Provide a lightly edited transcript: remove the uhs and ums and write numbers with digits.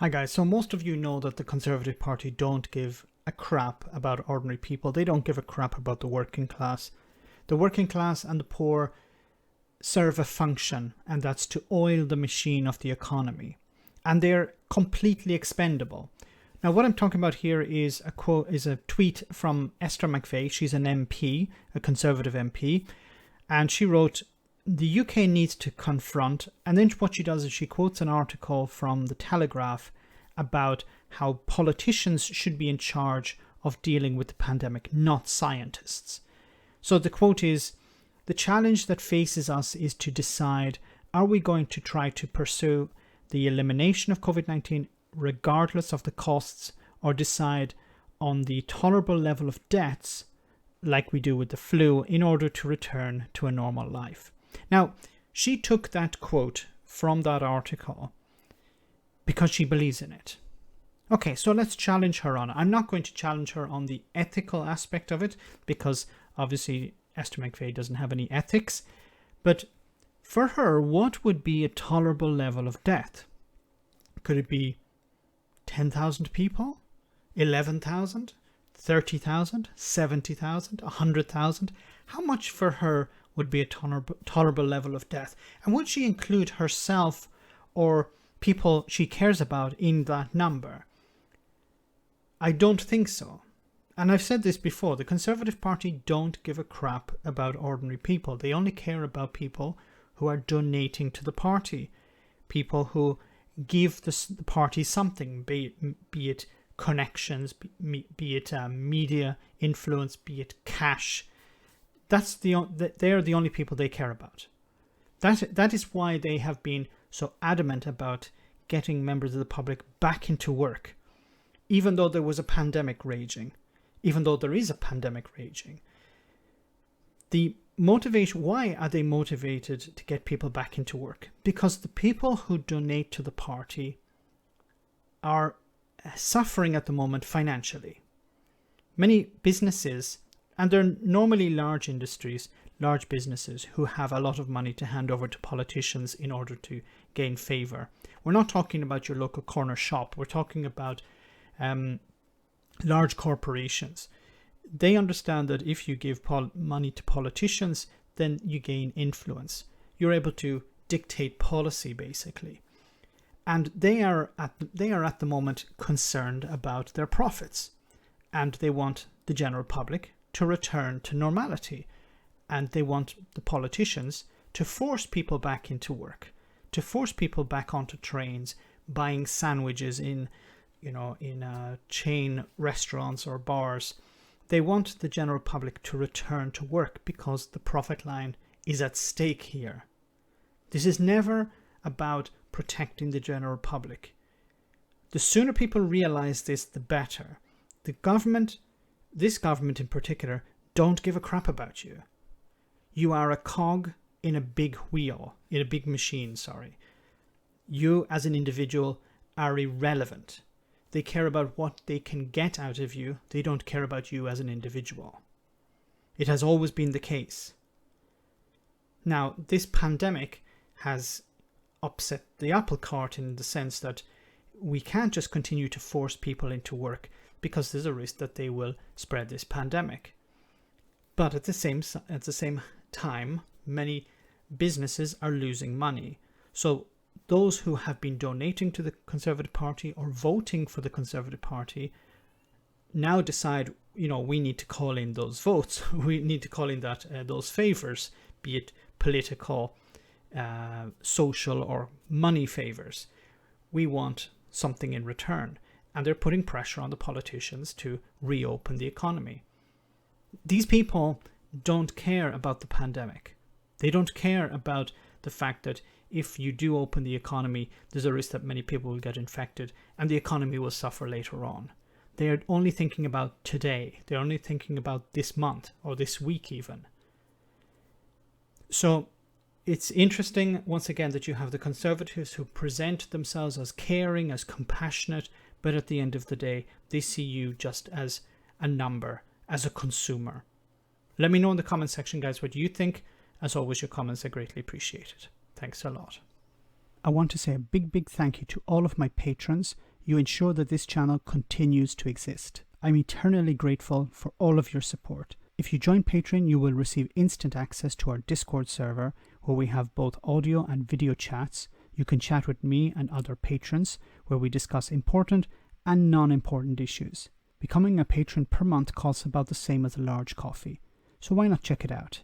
Hi guys, so most of you know that the Conservative Party don't give a crap about ordinary people. They don't give a crap about the working class. The working class and the poor serve a function, and that's to oil the machine of the economy. And they're completely expendable. Now what I'm talking about here is a tweet from Esther McVey. She's an MP, a Conservative MP, and she wrote, "The UK needs to confront," and then what she does is she quotes an article from the Telegraph about how politicians should be in charge of dealing with the pandemic, not scientists. So the quote is, "The challenge that faces us is to decide, are we going to try to pursue the elimination of COVID-19 regardless of the costs, or decide on the tolerable level of deaths like we do with the flu in order to return to a normal life?" Now, she took that quote from that article because she believes in it. Okay, so let's challenge her on it. I'm not going to challenge her on the ethical aspect of it because obviously Esther McVey doesn't have any ethics. But for her, what would be a tolerable level of death? Could it be 10,000 people? 11,000? 30,000? 70,000? 100,000? How much for her would be a tolerable level of death? And would she include herself or people she cares about in that number? I don't think so. And I've said this before, the Conservative Party don't give a crap about ordinary people. They only care about people who are donating to the party, people who give the party something, be it connections, be it media influence, be it cash. They're the only people they care about. That is why they have been so adamant about getting members of the public back into work, even though there was a pandemic raging, even though there is a pandemic raging. The motivation, why are they motivated to get people back into work? Because the people who donate to the party are suffering at the moment financially. Many businesses, and they're normally large industries, large businesses who have a lot of money to hand over to politicians in order to gain favor. We're not talking about your local corner shop. We're talking about large corporations. They understand that if you give money to politicians, then you gain influence. You're able to dictate policy, basically. And they are at the moment concerned about their profits, and they want the general public to return to normality, and they want the politicians to force people back into work, to force people back onto trains, buying sandwiches in chain restaurants or bars. They want the general public to return to work because the profit line is at stake here. This is never about protecting the general public. The sooner people realize this, the better. The government, this government in particular, don't give a crap about you. You are a cog in a big wheel, in a big machine, sorry. You as an individual are irrelevant. They care about what they can get out of you. They don't care about you as an individual. It has always been the case. Now, this pandemic has upset the apple cart in the sense that we can't just continue to force people into work because there's a risk that they will spread this pandemic. But at the same time, many businesses are losing money. So those who have been donating to the Conservative Party or voting for the Conservative Party now decide, we need to call in those votes. We need to call in those favors, be it political, social, or money favors. We want something in return. And they're putting pressure on the politicians to reopen the economy. These people don't care about the pandemic. They don't care about the fact that if you do open the economy, there's a risk that many people will get infected and the economy will suffer later on. They're only thinking about today. They're only thinking about this month or this week even. So it's interesting, once again, that you have the Conservatives who present themselves as caring, as compassionate, but at the end of the day, they see you just as a number, as a consumer. Let me know in the comment section, guys, what you think. As always, your comments are greatly appreciated. Thanks a lot. I want to say a big thank you to all of my patrons. You ensure that this channel continues to exist. I'm eternally grateful for all of your support. If you join Patreon, you will receive instant access to our Discord server, where we have both audio and video chats. You can chat with me and other patrons, where we discuss important and non-important issues. Becoming a patron per month costs about the same as a large coffee, so why not check it out?